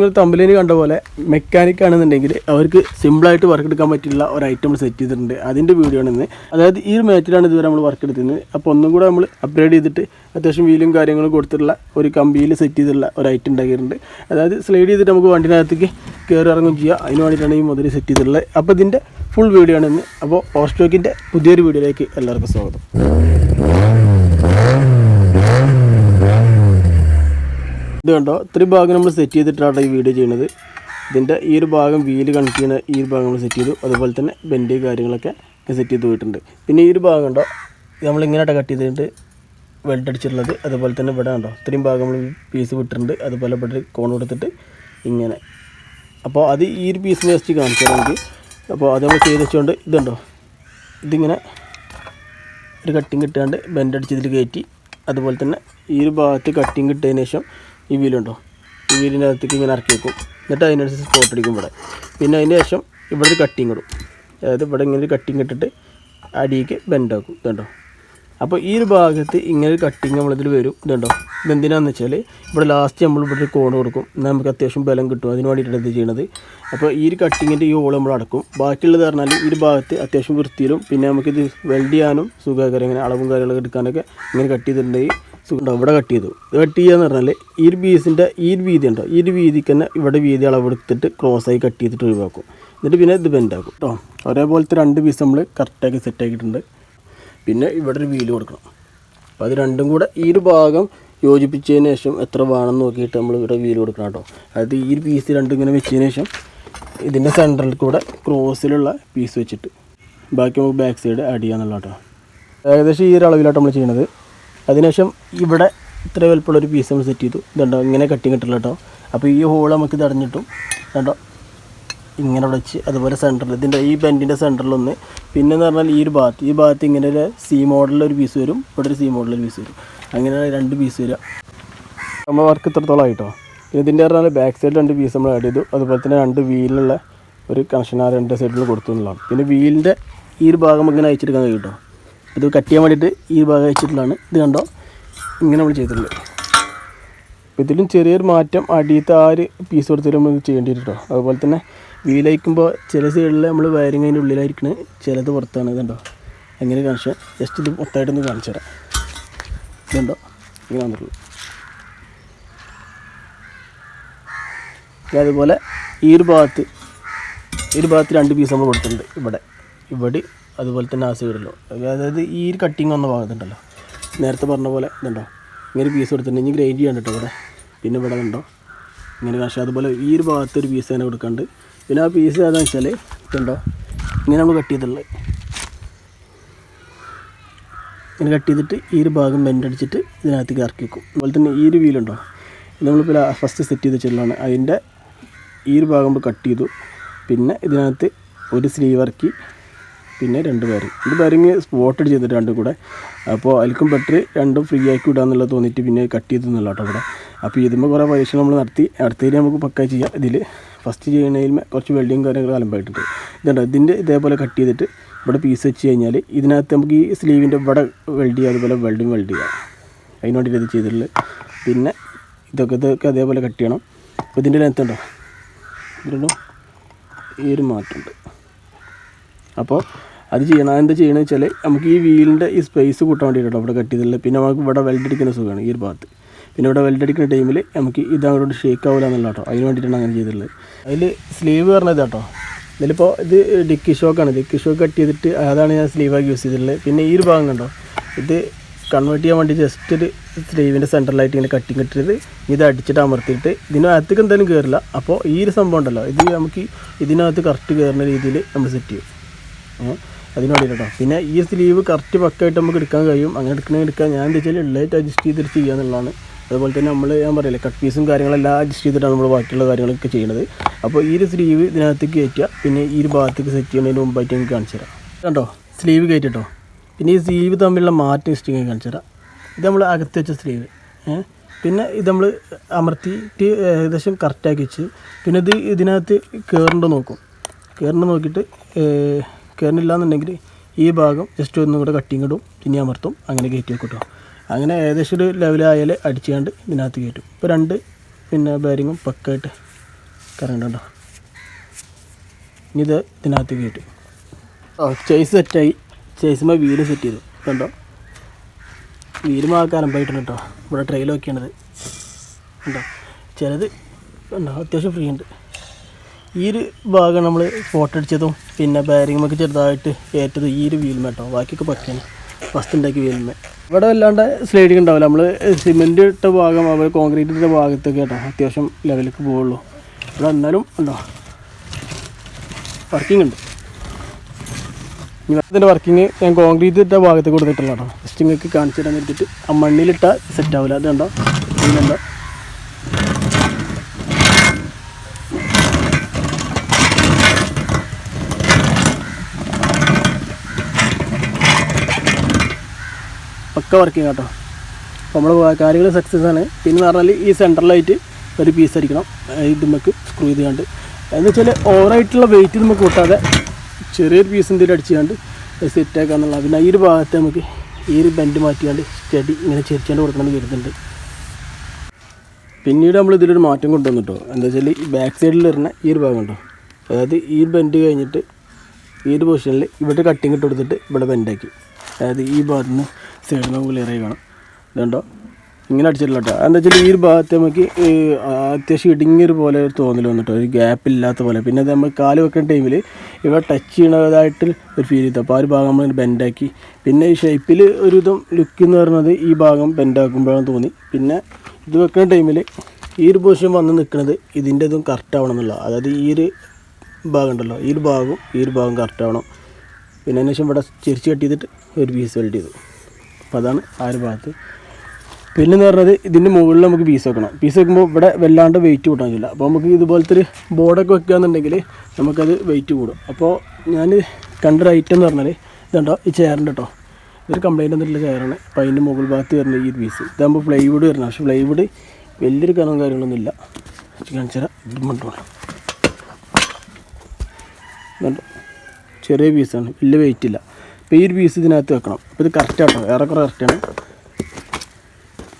നിങ്ങൾ തമ്മിലിന് കണ്ട പോലെ മെക്കാനിക് ആണെന്നുണ്ടെങ്കിൽ അവർക്ക് സിമ്പിളായിട്ട് വർക്ക് എടുക്കാൻ പറ്റില്ല ഒരു ഐറ്റം സെറ്റ് ചെയ്തിട്ടുണ്ട്. അതിൻ്റെ വീഡിയോ ആണ് ഇന്ന്. അതായത് ഈ ഒരു മാച്ചിലാണ് ഇതുവരെ നമ്മൾ വർക്ക് എടുത്തിരുന്നത്. അപ്പോൾ ഒന്നും കൂടെ നമ്മൾ അപ്ഗ്രേഡ് ചെയ്തിട്ട് അത്യാവശ്യം വീലും കാര്യങ്ങളും കൊടുത്തിട്ടുള്ള ഒരു കമ്പിയിൽ സെറ്റ് ചെയ്തിട്ടുള്ള ഒരു ഐറ്റം ഉണ്ടാക്കിയിട്ടുണ്ട്. അതായത് സ്ലൈഡ് ചെയ്തിട്ട് നമുക്ക് വണ്ടിനകത്തേക്ക് കയറി ഇറങ്ങും ചെയ്യാം. അതിന് വേണ്ടിയിട്ടാണ് ഈ മുതൽ സെറ്റ് ചെയ്തിട്ടുള്ളത്. അപ്പോൾ ഇതിൻ്റെ ഫുൾ വീഡിയോ ആണ് ഇന്ന്. അപ്പോൾ ഓസ്റ്റോക്കിൻ്റെ പുതിയൊരു വീഡിയോയിലേക്ക് എല്ലാവർക്കും സ്വാഗതം. ഇത് കണ്ടോ, ഇത്രയും ഭാഗം നമ്മൾ സെറ്റ് ചെയ്തിട്ടാണ് ഈ വീഡിയോ ചെയ്യുന്നത്. ഇതിൻ്റെ ഈ ഒരു ഭാഗം വീല് കണക്ട് ചെയ്യുന്ന ഈ ഒരു ഭാഗം നമ്മൾ സെറ്റ് ചെയ്തു. അതുപോലെ തന്നെ ബെൻഡ് കാര്യങ്ങളൊക്കെ സെറ്റ് ചെയ്ത് പോയിട്ടുണ്ട്. പിന്നെ ഈ ഒരു ഭാഗം ഉണ്ടോ, നമ്മളിങ്ങനെയായിട്ട് കട്ട് ചെയ്തിട്ട് വെൽഡ് അടിച്ചിട്ടുള്ളത്. അതുപോലെ തന്നെ ഇവിടെ ഉണ്ടോ, ഇത്രയും ഭാഗം നമ്മൾ പീസ് വിട്ടിട്ടുണ്ട്. അതുപോലെ ഇവിടെ കോൺ കൊടുത്തിട്ട് ഇങ്ങനെ. അപ്പോൾ അത് ഈ ഒരു പീസ് വേസ്റ്റ് കാണിച്ചാൽ നമുക്ക്. അപ്പോൾ അത് നമ്മൾ ചെയ്ത് വെച്ചുകൊണ്ട് ഇതുണ്ടോ, ഇതിങ്ങനെ ഒരു കട്ടിങ് കിട്ടാണ്ട് ബെൻഡ് അടിച്ചതിൽ കയറ്റി. അതുപോലെ തന്നെ ഈ ഒരു ഭാഗത്ത് കട്ടിങ് കിട്ടിയതിന് ശേഷം ഈ വീലുണ്ടോ, ഈ വീലിൻ്റെ അകത്തേക്ക് ഇങ്ങനെ ഇറക്കി വെക്കും. എന്നിട്ട് അതിനനുസരിച്ച് സ്പോട്ട് അടിക്കും ഇവിടെ. പിന്നെ അതിന് ശേഷം ഇവിടെ ഒരു കട്ടിങ് ഇടും. അതായത് ഇവിടെ ഇങ്ങനെ ഒരു കട്ടിങ് ഇട്ടിട്ട് അടിയിലേക്ക് ബെൻഡാക്കും. ഇതുണ്ടോ, അപ്പോൾ ഈ ഒരു ഭാഗത്ത് ഇങ്ങനെ ഒരു കട്ടിങ് നമ്മളിതിൽ വരും. ഇതുണ്ടോ, ഇതെന്തിനാണെന്ന് വെച്ചാൽ ഇവിടെ ലാസ്റ്റ് നമ്മൾ ഇവിടെ ഒരു കോൺ കൊടുക്കും. എന്നാൽ നമുക്ക് അത്യാവശ്യം ബലം കിട്ടും. അതിന് വേണ്ടിയിട്ടാണ് ഇത് ചെയ്യണത്. അപ്പോൾ ഈ ഒരു കട്ടിങ്ങിൻ്റെ ഈ ഹോൾ നമ്മൾ അടക്കും. ബാക്കിയുള്ളത് പറഞ്ഞാൽ ഈ ഒരു ഭാഗത്ത് അത്യാവശ്യം വൃത്തിയിലും പിന്നെ നമുക്കിത് വെൽഡ് ചെയ്യാനും സുഖകരം, ഇങ്ങനെ അളവും കാര്യങ്ങളൊക്കെ എടുക്കാനൊക്കെ ഇങ്ങനെ കട്ട് ചെയ്തിട്ടുണ്ടെങ്കിൽ സുഖം. ഇവിടെ കട്ട് ചെയ്തു. ഇത് കട്ട് ചെയ്യാന്ന് പറഞ്ഞാൽ ഈ ഒരു പീസിൻ്റെ ഈ ഒരു വീതി ഉണ്ടോ, ഈ ഒരു വീതിക്ക് തന്നെ ഇവിടെ വീതി അളവെടുത്തിട്ട് ക്രോസായി കട്ട് ചെയ്തിട്ട് ഒഴിവാക്കും. എന്നിട്ട് പിന്നെ ഇത് ബെൻഡാക്കും കേട്ടോ. ഒരേപോലത്തെ രണ്ട് പീസ് നമ്മൾ കറക്റ്റാക്കി സെറ്റാക്കിയിട്ടുണ്ട്. പിന്നെ ഇവിടെ ഒരു വീല് കൊടുക്കണം. അപ്പോൾ അത് രണ്ടും കൂടെ ഈ ഒരു ഭാഗം യോജിപ്പിച്ചതിന് ശേഷം എത്ര വേണമെന്ന് നോക്കിയിട്ട് നമ്മൾ ഇവിടെ വീല് കൊടുക്കണം കേട്ടോ. അതായത് ഈ ഒരു പീസ് രണ്ടും ഇങ്ങനെ വെച്ചതിന് ശേഷം ഇതിൻ്റെ സെൻറ്ററിൽ കൂടെ ക്രോസിലുള്ള പീസ് വെച്ചിട്ട് ബാക്കി നമുക്ക് ബാക്ക് സൈഡ് ആഡ് ചെയ്യാന്നുള്ള കേട്ടോ. ഏകദേശം ഈ ഒരു അളവിലായിട്ട് നമ്മൾ ചെയ്യണത്. അതിനുശേഷം ഇവിടെ ഇത്ര വലുപ്പമുള്ളൊരു പീസ് നമ്മൾ സെറ്റ് ചെയ്തു. ഇതുണ്ടോ, ഇങ്ങനെ കട്ടിങ് കിട്ടില്ല കേട്ടോ. അപ്പോൾ ഈ ഹോൾ നമുക്ക് തടഞ്ഞിട്ടും കണ്ടോ ഇങ്ങനെ വെച്ച്. അതുപോലെ സെൻറ്ററിൽ ഇതിൻ്റെ ഈ ബെൻഡിൻ്റെ സെൻറ്ററിലൊന്ന്. പിന്നെ എന്ന് പറഞ്ഞാൽ ഈ ഭാഗത്ത് ഇങ്ങനെ ഒരു സി മോഡലിലൊരു പീസ് വരും. ഇവിടെ ഒരു സി മോഡലൊരു പീസ് വരും. അങ്ങനെ രണ്ട് പീസ് വരിക. നമ്മൾ വർക്ക് ഇത്രത്തോളം ആയിട്ടോ. ഇതിൻ്റെ പറഞ്ഞാൽ ബാക്ക് സൈഡിൽ രണ്ട് പീസ് നമ്മൾ ആഡ് ചെയ്തു. അതുപോലെ തന്നെ രണ്ട് വീലിലുള്ള ഒരു കണക്ഷൻ ആ രണ്ട് സൈഡിൽ കൊടുത്തു എന്നുള്ളതാണ്. പിന്നെ വീലിൻ്റെ ഈ ഒരു ഭാഗം ഇങ്ങനെ അയച്ചെടുക്കാൻ കഴിയും കേട്ടോ. ഇത് കട്ട് ചെയ്യാൻ വേണ്ടിയിട്ട് ഈ ഭാഗം അയച്ചിട്ടുള്ളതാണ്. ഇത് കണ്ടോ, ഇങ്ങനെ നമ്മൾ ചെയ്തിട്ടുള്ളത്. അപ്പോൾ ഇതിലും ചെറിയൊരു മാറ്റം അടിയത്തെ ആ ഒരു പീസ് കൊടുത്തിട്ട് നമ്മൾ ചെയ്യേണ്ടി വരും കേട്ടോ. അതുപോലെ തന്നെ വീലയക്കുമ്പോൾ ചില സൈഡിൽ നമ്മൾ വയറിങ് അതിൻ്റെ ഉള്ളിലായിരിക്കണേ, ചിലത് പുറത്താണ്. ഇതുണ്ടോ, എങ്ങനെ കാണിച്ചാൽ ജസ്റ്റ് ഇത് മൊത്തമായിട്ടൊന്ന് കാണിച്ചു തരാം. ഇതുണ്ടോ, ഇങ്ങനെ വന്നിട്ടുള്ളൂ. അതുപോലെ ഈ ഒരു ഭാഗത്ത് രണ്ട് പീസ് നമ്മൾ കൊടുത്തിട്ടുണ്ട്. ഇവിടെ അതുപോലെ തന്നെ ആ സൈഡിലോ, അതായത് ഈ ഒരു കട്ടിങ് വന്ന ഭാഗത്തുണ്ടല്ലോ, നേരത്തെ പറഞ്ഞ പോലെ ഇതുണ്ടോ, ഇങ്ങനെ പീസ് കൊടുത്തിട്ടുണ്ട്. ഇനി ഗ്രൈൻഡ് ചെയ്യാൻ കേട്ടോ ഇവിടെ. പിന്നെ ഇവിടെ ഉണ്ടോ ഇങ്ങനെ കാശ്. അതുപോലെ ഈ ഒരു ഭാഗത്ത് ഒരു പീസ് തന്നെ കൊടുക്കാണ്ട്. പിന്നെ ആ പീസ് ഏതാണെന്ന് വെച്ചാൽ ഇതുണ്ടോ, ഇങ്ങനെ നമ്മൾ കട്ട് ചെയ്തിട്ടുള്ളത്. ഇങ്ങനെ കട്ട് ചെയ്തിട്ട് ഈ ഒരു ഭാഗം ബെൻഡടിച്ചിട്ട് ഇതിനകത്തേക്ക് ഇറക്കി വെക്കും. അതുപോലെ തന്നെ ഈ ഒരു വീലുണ്ടോ, നമ്മളിപ്പോൾ ഫസ്റ്റ് സെറ്റ് ചെയ്ത് വെച്ചിട്ടുള്ളതാണ്. അതിൻ്റെ ഈ ഒരു ഭാഗം നമ്മൾ കട്ട് ചെയ്തു. പിന്നെ ഇതിനകത്ത് ഒരു സ്ലീവ് ഇറക്കി, പിന്നെ രണ്ട് ബെയറിങ് സ്പോട്ട് ചെയ്തിട്ട് രണ്ടും കൂടെ. അപ്പോൾ അതിൽക്കും ബെറ്റർ രണ്ടും ഫ്രീ ആക്കി വിടാമെന്നുള്ളത് തോന്നിയിട്ട് പിന്നെ കട്ട് ചെയ്തെന്നുള്ള കേട്ടോ ഇവിടെ. അപ്പോൾ ഇതിന്മേൽ കുറേ പരീക്ഷ നമ്മൾ അടുത്തതിൽ നമുക്ക് പക്ക ചെയ്യാം. ഇതിൽ ഫസ്റ്റ് ചെയ്യുന്നതിൽ കുറച്ച് വെൽഡിങ് കാര്യങ്ങൾ അലമ്പായിട്ടുണ്ട്. ഇതുണ്ട്, ഇതിൻ്റെ ഇതേപോലെ കട്ട് ചെയ്തിട്ട് ഇവിടെ പീസ് വെച്ച് കഴിഞ്ഞാൽ ഇതിനകത്ത് നമുക്ക് ഈ സ്ലീവിൻ്റെ ഇവിടെ വെൽഡ് ചെയ്യുക, അതുപോലെ വെൽഡ് ചെയ്യാം. അതിന് വേണ്ടിയിട്ട് ഇത് ചെയ്തിട്ടുള്ളത്. പിന്നെ ഇതൊക്കെ അതേപോലെ കട്ട് ചെയ്യണം. അപ്പോൾ ഇതിൻ്റെ ലെങ്ത്ത് ഉണ്ടോ, ഇതിലും ഈ ഒരു മാറ്റമുണ്ട്. അപ്പോൾ അത് ചെയ്യണം. എന്താ ചെയ്യണമെന്ന് വെച്ചാൽ നമുക്ക് ഈ വീലിൻ്റെ ഈ സ്പേസ് കൂട്ടാൻ വേണ്ടിയിട്ടോ ഇവിടെ കട്ട് ചെയ്തിട്ടുള്ളത്. പിന്നെ നമുക്ക് ഇവിടെ വെൽഡ് അടിക്കുന്ന സുഖമാണ് ഈ ഒരു ഭാഗത്ത്. പിന്നെ ഇവിടെ വെൽഡ് അടിക്കുന്ന ടൈമിൽ നമുക്ക് ഇത് അങ്ങോട്ട് ഷേക്ക് ആവില്ല എന്നുള്ള കേട്ടോ. അതിന് വേണ്ടിയിട്ടാണ് അങ്ങനെ ചെയ്തിട്ടുള്ളത്. അതിൽ സ്ലീവ് പറഞ്ഞത് കേട്ടോ. ഇതിലിപ്പോൾ ഇത് ഡിക്കി ഷോക്കാണ്. ഡിക്കി ഷോക്ക് കട്ട് ചെയ്തിട്ട് അതാണ് ഞാൻ സ്ലീവാക്കി യൂസ് ചെയ്തിട്ടുള്ളത്. പിന്നെ ഈ ഒരു ഭാഗം കണ്ടോ, ഇത് കൺവേർട്ട് ചെയ്യാൻ വേണ്ടി ജസ്റ്റ് ഒരു സ്ലീവിൻ്റെ സെൻറ്ററിലായിട്ട് ഇങ്ങനെ കട്ടിങ് ഇട്ടിട്ട് ഇത് അടിച്ചിട്ട് അമർത്തിയിട്ട് ഇതിനകത്തേക്ക് എന്തായാലും കയറില്ല. അപ്പോൾ ഈ ഒരു സംഭവം ഉണ്ടല്ലോ, ഇത് നമുക്ക് ഇതിനകത്ത് കറക്റ്റ് കയറുന്ന രീതിയിൽ നമ്മൾ സെറ്റ് ചെയ്യും. അതിന് വേണ്ടി കേട്ടോ. പിന്നെ ഈ സ്ലീവ് കറക്റ്റ് പക്കായിട്ട് നമുക്ക് എടുക്കാൻ കഴിയും. അങ്ങനെ എടുക്കാൻ ഞാൻ എന്താ വെച്ചാൽ ഉള്ളതായിട്ട് അഡ്ജസ്റ്റ് ചെയ്തിട്ട് ചെയ്യുക എന്നുള്ളതാണ്. അതുപോലെ തന്നെ ഞാൻ പറയില്ലേ, കട്ട് പീസും കാര്യങ്ങളെല്ലാം അഡ്ജസ്റ്റ് ചെയ്തിട്ടാണ് നമ്മൾ ബാക്കിയുള്ള കാര്യങ്ങളൊക്കെ ചെയ്യുന്നത്. അപ്പോൾ ഈ ഒരു സ്ലീവ് ഇതിനകത്തേക്ക് കയറ്റുക. പിന്നെ ഈ ഒരു ഭാഗത്തേക്ക് സെറ്റ് ചെയ്യുന്നതിന് മുമ്പായിട്ട് എനിക്ക് കാണിച്ചു തരാം. കണ്ടോ, സ്ലീവ് കയറ്റിട്ടോ. പിന്നെ ഈ സ്ലീവ് തമ്മിലുള്ള മാറ്റം ഇഷ്ടം കാണിച്ചു തരാം. ഇത് നമ്മൾ അകത്ത് വെച്ച സ്ലീവ്. പിന്നെ ഇത് നമ്മൾ അമർത്തിയിട്ട് ഏകദേശം കറക്റ്റാക്കി വെച്ച്. പിന്നെ ഇത് ഇതിനകത്ത് കയറുന്നുണ്ടോ നോക്കിയിട്ട് കയറുന്നില്ല എന്നുണ്ടെങ്കിൽ ഈ ഭാഗം ജസ്റ്റ് ഒന്നും കൂടെ കട്ടിങ് ഇടും, പിന്നെ അമർത്തും, അങ്ങനെ കയറ്റി വെക്കും കേട്ടോ. അങ്ങനെ ഏകദേശം ഒരു ലെവലായാൽ അടിച്ചുകൊണ്ട് ഇതിനകത്ത് കയറ്റും. ഇപ്പോൾ രണ്ട് ബെയറിങ്ങും പക്കായിട്ട് കറങ്ങണ്ടോ. ഇനി ഇത് ഇതിനകത്ത് കയറ്റും. ചേസ് സെറ്റായി. ചേസുമ്പോൾ വീല് സെറ്റ് ചെയ്തു കണ്ടോ. വീലും ആ കരമ്പായിട്ടുണ്ട് കേട്ടോ. ഇവിടെ ട്രെയിൽ നോക്കിയാണത് കണ്ടോ. ചിലത് കണ്ടോ അത്യാവശ്യം ഫ്രീ ഉണ്ട്. ഈ ഒരു ഭാഗം നമ്മൾ ഫോട്ടോ അടിച്ചതും പിന്നെ ബാരിങ്ങൊക്കെ ചെറുതായിട്ട് ഏറ്റത് ഈ ഒരു വീൽമ കേട്ടോ. ബാക്കിയൊക്കെ പക്കയാണ് ഫസ്റ്റ് ഉണ്ടാക്കിയ വീൽമ. ഇവിടെ വല്ലാണ്ട് സ്ലൈഡിങ് ഉണ്ടാവില്ല. നമ്മൾ സിമെൻറ്റ് ഇട്ട ഭാഗം അതുപോലെ കോൺക്രീറ്റ് ഇട്ട ഭാഗത്തൊക്കെ കേട്ടോ അത്യാവശ്യം ലെവലിലേക്ക് പോവുള്ളൂ. ഇവിടെ എന്നാലും ഉണ്ടോ വർക്കിംഗ് ഉണ്ട്. ഇതിൻ്റെ വർക്കിംഗ് ഞാൻ കോൺക്രീറ്റ് ഇട്ട ഭാഗത്ത് കൊടുത്തിട്ടുള്ള കേട്ടോ. ജസ്റ്റ് നിങ്ങൾക്ക് കാണിച്ചു തരാൻ വേണ്ടിയിട്ട് ആ മണ്ണിലിട്ട സെറ്റ് ആവില്ല. അതുണ്ടോ ഇതിനുണ്ടോ പക്ക വർക്കിംഗ് കേട്ടോ. അപ്പോൾ നമ്മൾ കാര്യങ്ങൾ സക്സസ് ആണ്. പിന്നെ പറഞ്ഞാൽ ഈ സെൻട്രലായിട്ട് ഒരു പീസ് അടിക്കണം. ഇത് നമുക്ക് സ്ക്രൂ ചെയ്തുകൊണ്ട് എന്ന് വെച്ചാൽ ഓവറായിട്ടുള്ള വെയിറ്റ് നമുക്ക് കൂട്ടാതെ ചെറിയൊരു പീസ് എന്തെങ്കിലും അടിച്ചുകൊണ്ട് സെറ്റാക്കുക എന്നുള്ള. പിന്നെ ഈ ഒരു ഭാഗത്ത് നമുക്ക് ഈ ഒരു ബെൻഡ് മാറ്റിയാണ്ട് സ്റ്റഡി ഇങ്ങനെ ചെരിച്ചാണ്ട് കൊടുക്കണമെന്ന് കരുതുന്നുണ്ട്. പിന്നീട് നമ്മൾ ഇതിലൊരു മാറ്റം കൊണ്ടുവന്നു കേട്ടോ. എന്താ വെച്ചാൽ ഈ ബാക്ക് സൈഡിൽ വരുന്ന ഈ ഒരു ഭാഗം ഉണ്ടോ, അതായത് ഈ ബെൻഡ് കഴിഞ്ഞിട്ട് ഈ ഒരു പൊസിഷനിൽ ഇവിടെ കട്ടിങ് ഇട്ട് കൊടുത്തിട്ട് ഇവിടെ ബെൻഡാക്കി. അതായത് ഈ ഭാഗത്ത് നിന്ന് സൈഡിൽ നമുക്ക് ക്ലിയറായി കാണാം. ഇതുണ്ടോ ഇങ്ങനെ അടിച്ചിട്ടില്ല കേട്ടോ. എന്താ വെച്ചാൽ ഈ ഒരു ഭാഗത്ത് നമുക്ക് അത്യാവശ്യം ഇടുങ്ങിയൊരു പോലെ ഒരു തോന്നൽ വന്നിട്ടോ, ഒരു ഗ്യാപ്പ് ഇല്ലാത്ത പോലെ. പിന്നെ അത് നമ്മൾ കാല് വെക്കുന്ന ടൈമിൽ ഇവിടെ ടച്ച് ചെയ്യണതായിട്ട് ഒരു ഫീൽ ചെയ്തു. അപ്പോൾ ആ ഒരു ഭാഗം നമ്മൾ ബെൻഡാക്കി. പിന്നെ ഈ ഷേപ്പിൽ ഒരു ഇതും ലുക്ക് എന്ന് പറയുന്നത് ഈ ഭാഗം ബെൻഡാക്കുമ്പോഴാണ് തോന്നി. പിന്നെ ഇത് വെക്കുന്ന ടൈമിൽ ഈ ഒരു പൊസിഷൻ വന്ന് നിൽക്കുന്നത് ഇതിൻ്റെ ഇതും കറക്റ്റ് ആവണം എന്നുള്ള. അതായത് ഈ ഒരു ഭാഗം ഉണ്ടല്ലോ, ഈ ഒരു ഭാഗം കറക്റ്റ് ആവണം. പിന്നെ അതിന് ശേഷം ഇവിടെ ചെരിച്ച് കട്ട് ചെയ്തിട്ട് ഒരു പീസ് വെൽഡ് ചെയ്തു. അപ്പോൾ അതാണ് ആ ഒരു ഭാഗത്ത്. പിന്നെന്ന് പറഞ്ഞത് ഇതിൻ്റെ മുകളിൽ നമുക്ക് പീസ് വെക്കണം. പീസ് വെക്കുമ്പോൾ ഇവിടെ വല്ലാണ്ട് വെയിറ്റ് കൂട്ടാൻ പറ്റില്ല. അപ്പോൾ നമുക്ക് ഇതുപോലത്തെ ഒരു ബോർഡൊക്കെ വെക്കുകയെന്നുണ്ടെങ്കിൽ നമുക്കത് വെയിറ്റ് കൂടും. അപ്പോൾ ഞാൻ കണ്ടൊരു ഐറ്റം എന്ന് പറഞ്ഞാൽ ഇതുണ്ടോ ഈ ചെയറിൻ്റെ കേട്ടോ. ഇതൊരു കംപ്ലൈൻറ്റ് വന്നിട്ടുള്ള ചെയറാണ്. അപ്പോൾ അതിൻ്റെ മുകൾ ഭാഗത്ത് വരുന്ന ഈ പീസ് ഇതാകുമ്പോൾ പ്ലൈവുഡ് വരണം. പക്ഷേ പ്ലൈവുഡ് വലിയൊരു കനവും കാര്യങ്ങളൊന്നുമില്ല. കാണിച്ചാൽ ഇതും കൊണ്ടുപോകണം. ഇതുണ്ടോ ചെറിയ പീസാണ്, വലിയ വെയിറ്റ് ഇല്ല. അപ്പോൾ ഈ ഒരു പീസ് ഇതിനകത്ത് വെക്കണം. അപ്പോൾ ഇത് കറക്റ്റാട്ടോ, ഏറെക്കുറെ കറക്റ്റാണ്.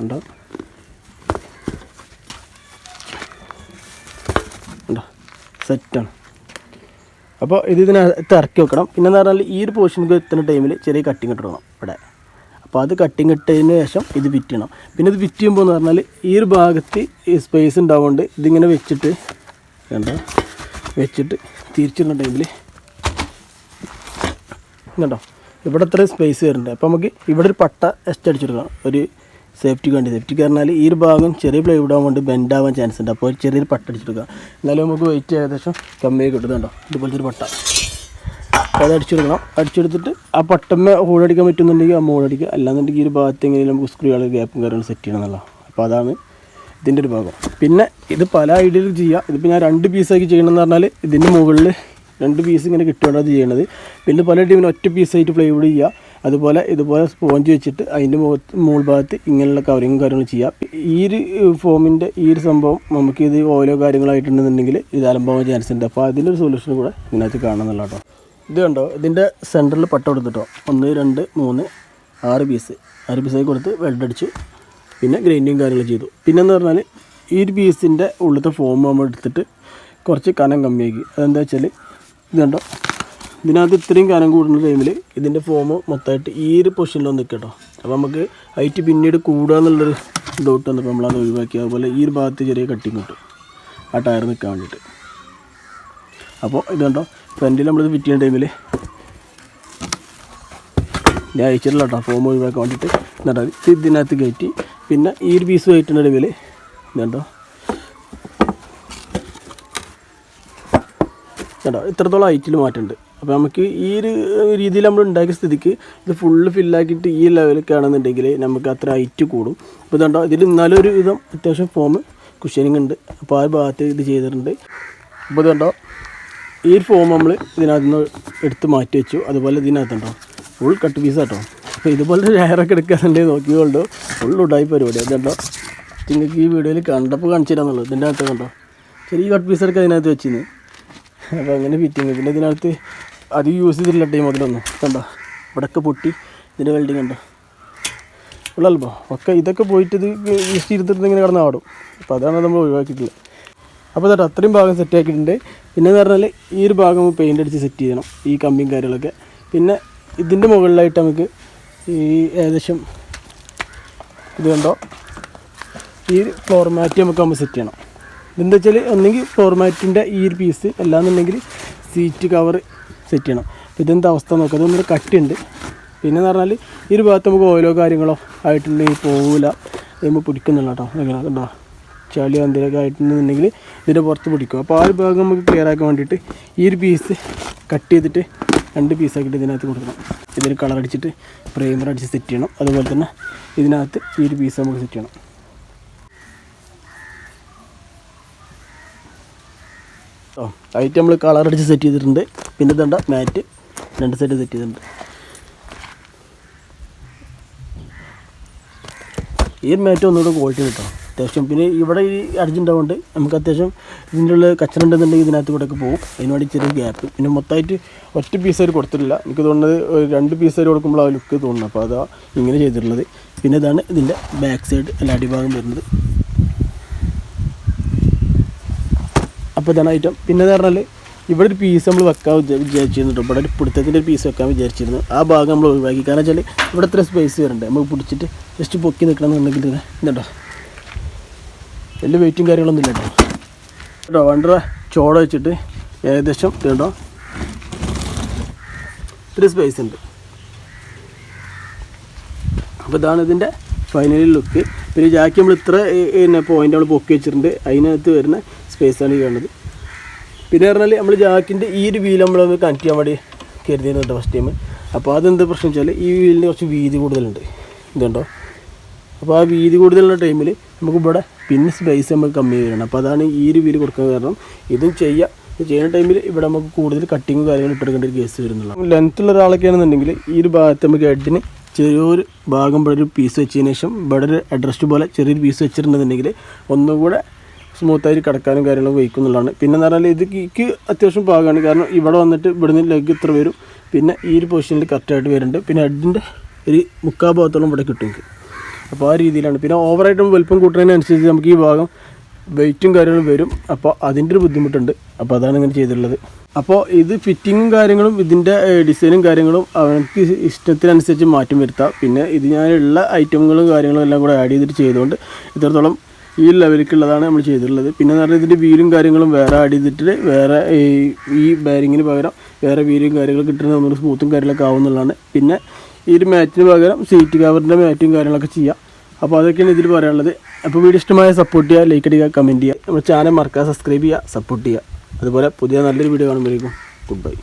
ഉണ്ടോ ഉണ്ടോ സെറ്റാണ്. അപ്പോൾ ഇതിനകത്ത് ഇറക്കി വെക്കണം. പിന്നെന്ന് പറഞ്ഞാൽ ഈ ഒരു പോർഷനിൽ എത്തുന്ന ടൈമിൽ ചെറിയ കട്ടിങ് ഇട്ടിടണം ഇവിടെ. അപ്പോൾ അത് കട്ടിങ് ഇട്ടതിന് ശേഷം ഇത് ഫിറ്റ് ചെയ്യണം. പിന്നെ ഇത് ഫിറ്റ് ചെയ്യുമ്പോൾ എന്ന് പറഞ്ഞാൽ ഈ ഒരു ഭാഗത്ത് ഈ സ്പേസ് ഉണ്ടാവുകൊണ്ട് ഇതിങ്ങനെ വെച്ചിട്ട് കണ്ടോ വെച്ചിട്ട് തിരിച്ചിടുന്ന ടൈമിൽ കണ്ടോ ഇവിടെ ഇത്ര സ്പേസ് വരുന്നുണ്ട്. അപ്പോൾ നമുക്ക് ഇവിടെ ഒരു പട്ട എസ്റ്റ് അടിച്ചെടുക്കണം ഒരു സേഫ്റ്റിക്ക് വേണ്ടി. സേഫ്റ്റിക്ക് പറഞ്ഞാൽ ഈ ഒരു ഭാഗം ചെറിയ പ്ലൈവുഡ് ആവുകൊണ്ട് ബെൻഡ് ആവാൻ ചാൻസ് ഉണ്ട്. അപ്പോൾ ചെറിയൊരു പട്ട അടിച്ചെടുക്കുക. എന്നാലും നമുക്ക് വെയിറ്റ് ഏകദേശം കമ്മിയായി കിട്ടുന്നുണ്ടോ. ഇതുപോലത്തെ ഒരു പട്ട അപ്പോൾ അത് അടിച്ചെടുക്കണം. അടിച്ചെടുത്തിട്ട് ആ പട്ടമ്മ ഹോളടിക്കാൻ പറ്റുന്നുണ്ടെങ്കിൽ ആ ഹോളടിക്കുക. അല്ലാന്നുണ്ടെങ്കിൽ ഈ ഒരു ഭാഗത്ത് എങ്ങനെയും നമുക്ക് സ്ക്രൂകൾ ഗ്യാപ്പും കാര്യങ്ങളും സെറ്റ് ചെയ്യണം എന്നുള്ള. അപ്പോൾ അതാണ് ഇതിൻ്റെ ഒരു ഭാഗം. പിന്നെ ഇത് പല ഐഡിയയിൽ ചെയ്യാം. ഇതിപ്പോൾ ഞാൻ 2 പീസാക്കി ചെയ്യണമെന്ന് പറഞ്ഞാൽ ഇതിൻ്റെ മുകളിൽ 2 പീസ് ഇങ്ങനെ കിട്ടുകയാണ് അത് ചെയ്യണത്. പിന്നെ പല ടീമിന് ഒറ്റ പീസായിട്ട് പ്ലൈവുഡ് ചെയ്യുക. അതുപോലെ ഇതുപോലെ സ്പോഞ്ച് വെച്ചിട്ട് അതിൻ്റെ മുകൾ ഭാഗത്ത് ഇങ്ങനെയുള്ള കവറിങ്ങും കാര്യങ്ങളും ചെയ്യാം. ഈ ഒരു ഫോമിൻ്റെ ഈ ഒരു സംഭവം നമുക്ക് ഇത് ഓരോ കാര്യങ്ങളായിട്ടുണ്ടെന്നുണ്ടെങ്കിൽ ഇത് അലമ്പാവാൻ ചാൻസ് ഉണ്ട്. അപ്പോൾ അതിൻ്റെ ഒരു സൊല്യൂഷൻ കൂടെ ഇതിനകത്ത് കാണുന്നില്ല കേട്ടോ. ഇത് കണ്ടോ ഇതിൻ്റെ സെൻറ്ററിൽ പട്ട കൊടുത്തിട്ടോ 1 2 3 6 പീസ് 6 പീസായി കൊടുത്ത് വെൽഡ് അടിച്ചു. പിന്നെ ഗ്രൈൻഡിങ് കാര്യങ്ങൾ ചെയ്തു. പിന്നെന്ന് പറഞ്ഞാൽ ഈ ഒരു പീസിൻ്റെ ഉള്ളിലത്തെ ഫോം നമ്മൾ എടുത്തിട്ട് കുറച്ച് കനം കമ്മിയാക്കി. അതെന്താ വെച്ചാൽ ഇത് കണ്ടോ ഇതിനകത്ത് ഇത്രയും കനം കൂടുന്ന ടൈമിൽ ഇതിൻ്റെ ഫോം മൊത്തമായിട്ട് ഈ ഒരു പൊസിഷനിൽ നിൽക്കും കേട്ടോ. അപ്പോൾ നമുക്ക് ഹൈറ്റ് പിന്നീട് കൂടുക എന്നുള്ളൊരു ഡൗട്ട് വന്നപ്പോൾ നമ്മളത് ഒഴിവാക്കി. അതുപോലെ ഈ ഒരു ഭാഗത്ത് ചെറിയ കട്ടിങ് കിട്ടും ആ ടയർ നിൽക്കാൻ വേണ്ടിയിട്ട്. അപ്പോൾ ഇത് കണ്ടോ ഫ്രണ്ടിൽ നമ്മളിത് ഫിറ്റ് ചെയ്യുന്ന ടൈമിൽ ഞാൻ അയച്ചിട്ടില്ല കേട്ടോ ഫോം ഒഴിവാക്കാൻ വേണ്ടിയിട്ട്. എന്നിട്ട് ഇതിനകത്ത് കയറ്റി പിന്നെ ഈ ഒരു പീസ് കയറ്റുന്ന ടൈമിൽ ഇതുണ്ടോ കേട്ടോ ഇത്രത്തോളം ഹൈറ്റിൽ മാറ്റമുണ്ട്. അപ്പോൾ നമുക്ക് ഈ ഒരു രീതിയിൽ നമ്മൾ ഉണ്ടാക്കിയ സ്ഥിതിക്ക് ഇത് ഫുള്ള് ഫില്ലാക്കിയിട്ട് ഈ ലെവലൊക്കെ ആണെന്നുണ്ടെങ്കിൽ നമുക്ക് അത്ര ഹൈറ്റ് കൂടും. അപ്പോൾ ഇതുണ്ടോ ഇതിൽ നല്ലൊരു വിധം അത്യാവശ്യം ഫോം കുഷനിങ് ഉണ്ട്. അപ്പോൾ ആ ഭാഗത്ത് ഇത് ചെയ്തിട്ടുണ്ട്. അപ്പോൾ ഇതുണ്ടോ ഈ ഒരു ഫോം നമ്മൾ ഇതിനകത്ത് നിന്ന് എടുത്ത് മാറ്റി വെച്ചു. അതുപോലെ ഇതിനകത്തുണ്ടോ ഫുൾ കട്ട് പീസ് കേട്ടോ. അപ്പോൾ ഇതുപോലത്തെ ലെയറൊക്കെ എടുക്കാന്നുണ്ടെങ്കിൽ നോക്കിയോണ്ടോ ഫുൾ ഉടായി പരിപാടി. അതുണ്ടോ നിങ്ങൾക്ക് ഈ വീഡിയോയിൽ കണ്ടപ്പോൾ കാണിച്ചു തരാമെന്നുള്ളൂ. ഇതിൻ്റെ അകത്ത് കണ്ടോ ചെറിയ കട്ട് പീസൊക്കെ അതിനകത്ത് വെച്ചിന്. അപ്പോൾ അങ്ങനെ ഫിറ്റിങ്. പിന്നെ ഇതിനകത്ത് അധികം യൂസ് ചെയ്തിട്ടില്ല ടൈം അതിലൊന്നും കണ്ടോ ഇവിടെയൊക്കെ പൊട്ടി ഇതിൻ്റെ വെൽഡിങ് കണ്ടോ ഉള്ളല്ലോ. ഒക്കെ ഇതൊക്കെ പോയിട്ട് ഇത് യൂസ് ചെയ്തിട്ട് ഇങ്ങനെ കിടന്ന് ആടും. അപ്പോൾ അതാണ് നമ്മൾ ഒഴിവാക്കിയിട്ടുള്ളത്. അപ്പോൾ അതാ അത്രയും ഭാഗം സെറ്റ് ആക്കിയിട്ടുണ്ട്. പിന്നെന്ന് പറഞ്ഞാൽ ഈ ഒരു ഭാഗം പെയിൻ്റ് അടിച്ച് സെറ്റ് ചെയ്യണം, ഈ കമ്പിയും കാര്യങ്ങളൊക്കെ. പിന്നെ ഇതിൻ്റെ മുകളിലായിട്ട് നമുക്ക് ഈ ഏകദേശം ഇത് കണ്ടോ ഈ ഫ്ലോർ മാറ്റ് നമുക്ക് സെറ്റ് ചെയ്യണം. ഇതെന്താ വെച്ചാൽ ഒന്നെങ്കിൽ ഫ്ലോർ മാറ്റിൻ്റെ ഈ ഒരു പീസ് അല്ലാന്നുണ്ടെങ്കിൽ സീറ്റ് കവർ സെറ്റ് ചെയ്യണം. അപ്പോൾ ഇതെന്താ അവസ്ഥ നോക്കുക, അതൊന്നൊരു കട്ടിയുണ്ട്. പിന്നെന്ന് പറഞ്ഞാൽ ഈ ഒരു ഭാഗത്ത് നമുക്ക് ഓയിലോ കാര്യങ്ങളോ ആയിട്ടുണ്ടെങ്കിൽ പോകില്ല, നമ്മൾ പിടിക്കുന്നില്ല കേട്ടോ. അങ്ങനെ കണ്ടോ ചളിയോ എന്തെങ്കിലുമൊക്കെ ആയിട്ടുണ്ടെന്നുണ്ടെങ്കിൽ ഇതിൻ്റെ പുറത്ത് പിടിക്കും. അപ്പോൾ ആ ഒരു ഭാഗം നമുക്ക് ക്ലിയർ ആക്കാൻ വേണ്ടിയിട്ട് ഈ ഒരു പീസ് കട്ട് ചെയ്തിട്ട് 2 പീസാക്കിയിട്ട് ഇതിനകത്ത് കൊടുക്കണം. ഇതിന് കളർ അടിച്ചിട്ട് പ്രൈമർ അടിച്ച് സെറ്റ് ചെയ്യണം. അതുപോലെ തന്നെ ഇതിനകത്ത് ഈ ഒരു പീസ് നമുക്ക് സെറ്റ് ചെയ്യണം. ആയിട്ട് നമ്മൾ കളർ അടിച്ച് സെറ്റ് ചെയ്തിട്ടുണ്ട്. പിന്നെ ഇതണ്ട മാറ്റ് 2 സെറ്റ് സെറ്റ് ചെയ്തിട്ടുണ്ട്. ഈ മാറ്റ് ഒന്നുകൂടെ ക്വാളിറ്റി കിട്ടും അത്യാവശ്യം. പിന്നെ ഇവിടെ ഈ അടിച്ചുണ്ടാവുകൊണ്ട് നമുക്ക് അത്യാവശ്യം ഇതിൻ്റെ ഉള്ള കച്ചറ ഉണ്ടെന്നുണ്ടെങ്കിൽ ഇതിനകത്ത് കൂടെ ഒക്കെ പോകും. അതിനുവേണ്ടി ചെറിയ ഗ്യാപ്പ്. പിന്നെ മൊത്തമായിട്ട് ഒറ്റ പീസ് അവർ കൊടുത്തിട്ടില്ല, എനിക്ക് തോന്നുന്നത് 2 പീസ് അവർ കൊടുക്കുമ്പോൾ ആ ലുക്ക് തോന്നുന്നു. അപ്പോൾ അതാ ഇങ്ങനെ ചെയ്തിട്ടുള്ളത്. പിന്നെ ഇതാണ് ഇതിൻ്റെ ബാക്ക് സൈഡ് അല്ല അടിഭാഗം വരുന്നത്. അപ്പോൾ ഇതാണ് ഐറ്റം. പിന്നെ എന്ന് പറഞ്ഞാൽ ഇവിടെ ഒരു പീസ് നമ്മൾ വെക്കാൻ വിചാരിച്ചിരുന്നു. ഇവിടെ ഒരു പിടുത്തത്തിൻ്റെ ഒരു പീസ് വെക്കാൻ വിചാരിച്ചിരുന്നു. ആ ഭാഗം നമ്മൾ ഒഴിവാക്കി. കാരണം വെച്ചാൽ ഇവിടെ ഇത്ര സ്പേസ് വരുന്നുണ്ട്, നമുക്ക് പിടിച്ചിട്ട് ജസ്റ്റ് പൊക്കി നിൽക്കണമെന്നുണ്ടെങ്കിൽ ഇതുണ്ടോ വലിയ വെയിറ്റും കാര്യങ്ങളൊന്നും ഇല്ല കേട്ടോ. വണ്ടറ ചോട വെച്ചിട്ട് ഏകദേശം ഇതുണ്ടോ ഇത്ര സ്പേസ് ഉണ്ട്. അപ്പോൾ ഇതാണ് ഇതിൻ്റെ ഫൈനലി ലുക്ക്. പിന്നെ ജാക്കി നമ്മൾ ഇത്ര പോയിൻ്റ് നമ്മൾ പൊക്കി വെച്ചിട്ടുണ്ട്, അതിനകത്ത് വരുന്ന സ്പേസാണ് ഈ കാണുന്നത്. പിന്നെ പറഞ്ഞാൽ നമ്മൾ ജാക്കിൻ്റെ ഈ ഒരു വീൽ നമ്മളൊന്ന് കണക്ട് ചെയ്യാൻ വേണ്ടി കരുതിയിരുന്നു ഫസ്റ്റ് ടൈം. അപ്പോൾ അതെന്താ പ്രശ്നം വെച്ചാൽ ഈ വീലിന് കുറച്ച് വീതി കൂടുതലുണ്ട്, ഇതുണ്ടോ. അപ്പോൾ ആ വീതി കൂടുതലുള്ള ടൈമിൽ നമുക്ക് ഇവിടെ പിന്നെ സ്പേസ് നമുക്ക് കമ്മി വരണം. അപ്പോൾ അതാണ് ഈ ഒരു വീല് കൊടുക്കാൻ കാരണം. ഇതും ചെയ്യുന്ന ടൈമിൽ ഇവിടെ നമുക്ക് കൂടുതൽ കട്ടിങ്ങും കാര്യങ്ങളും ഇട്ടെടുക്കേണ്ട ഒരു കേസ് വരുന്നുള്ളൂ. ലെങ്ത്തുള്ള ഒരാളൊക്കെ ആണെന്നുണ്ടെങ്കിൽ ഈ ഒരു ഭാഗത്ത് നമുക്ക് ഹെഡിന് ചെറിയൊരു ഭാഗം ഇവിടെ ഒരു പീസ് വെച്ചതിന് ശേഷം ഇവിടെ ഒരു അഡ്രസ്റ്റ് പോലെ ചെറിയൊരു പീസ് വെച്ചിട്ടുണ്ടെന്നുണ്ടെങ്കിൽ ഒന്നുകൂടെ സ്മൂത്തായിട്ട് കിടക്കാനും കാര്യങ്ങളും വയ്ക്കുന്നുള്ളതാണ്. പിന്നെ എന്ന് പറഞ്ഞാൽ ഇത് കീക്ക് അത്യാവശ്യം പാകമാണ്. കാരണം ഇവിടെ വന്നിട്ട് ഇവിടുന്ന് ലെഗ് ഇത്ര വരും, പിന്നെ ഈ ഒരു പൊസിഷനിൽ കറക്റ്റായിട്ട് വരുന്നുണ്ട്. പിന്നെ ഹെഡിൻ്റെ ഒരു 3/4 ഭാഗത്തോളം ഇവിടെ കിട്ടും. അപ്പോൾ ആ രീതിയിലാണ്. പിന്നെ ഓവറായിട്ട് വലിപ്പം കൂട്ടുന്നതിനനുസരിച്ച് നമുക്ക് ഈ ഭാഗം വെയിറ്റും കാര്യങ്ങളും വരും. അപ്പോൾ അതിൻ്റെ ഒരു ബുദ്ധിമുട്ടുണ്ട്. അപ്പോൾ അതാണ് ഇങ്ങനെ ചെയ്തിട്ടുള്ളത്. അപ്പോൾ ഇത് ഫിറ്റിങ്ങും കാര്യങ്ങളും ഇതിൻ്റെ ഡിസൈനും കാര്യങ്ങളും അവർക്ക് ഇഷ്ടത്തിനനുസരിച്ച് മാറ്റം വരുത്താം. പിന്നെ ഇത് ഞാനുള്ള ഐറ്റങ്ങളും കാര്യങ്ങളും എല്ലാം കൂടെ ആഡ് ചെയ്തിട്ട് ചെയ്തുകൊണ്ട് ഇത്രത്തോളം ഈ ലെവലിലേക്കുള്ളതാണ് നമ്മൾ ചെയ്തിട്ടുള്ളത്. പിന്നെ എന്ന് പറഞ്ഞാൽ ഇതിൻ്റെ വീലും കാര്യങ്ങളും വേറെ ആഡ് ചെയ്തിട്ട് വേറെ ഈ ബാരിങ്ങിന് പകരം വേറെ വീലും കാര്യങ്ങളും കിട്ടുന്നത് ഒന്നുകൂടി സ്മൂത്തും കാര്യങ്ങളൊക്കെ ആവുന്നുള്ളതാണ്. പിന്നെ ഈ ഒരു മാറ്റിന് പകരം സീറ്റ് കവറിൻ്റെ മാറ്റും കാര്യങ്ങളൊക്കെ ചെയ്യാം. അപ്പോൾ അതൊക്കെയാണ് ഇതിൽ പറയാനുള്ളത്. അപ്പോൾ വീഡിയോ ഇഷ്ടമായ സപ്പോർട്ട് ചെയ്യുക, ലൈക്ക് അടിക്കുക, കമൻറ്റ് ചെയ്യുക. നമ്മുടെ ചാനൽ മറക്കാതെ സബ്സ്ക്രൈബ് ചെയ്യുക, സപ്പോർട്ട് ചെയ്യുക. അതുപോലെ പുതിയ നല്ലൊരു വീഡിയോ കാണുമ്പോഴേക്കും ഗുഡ് ബൈ.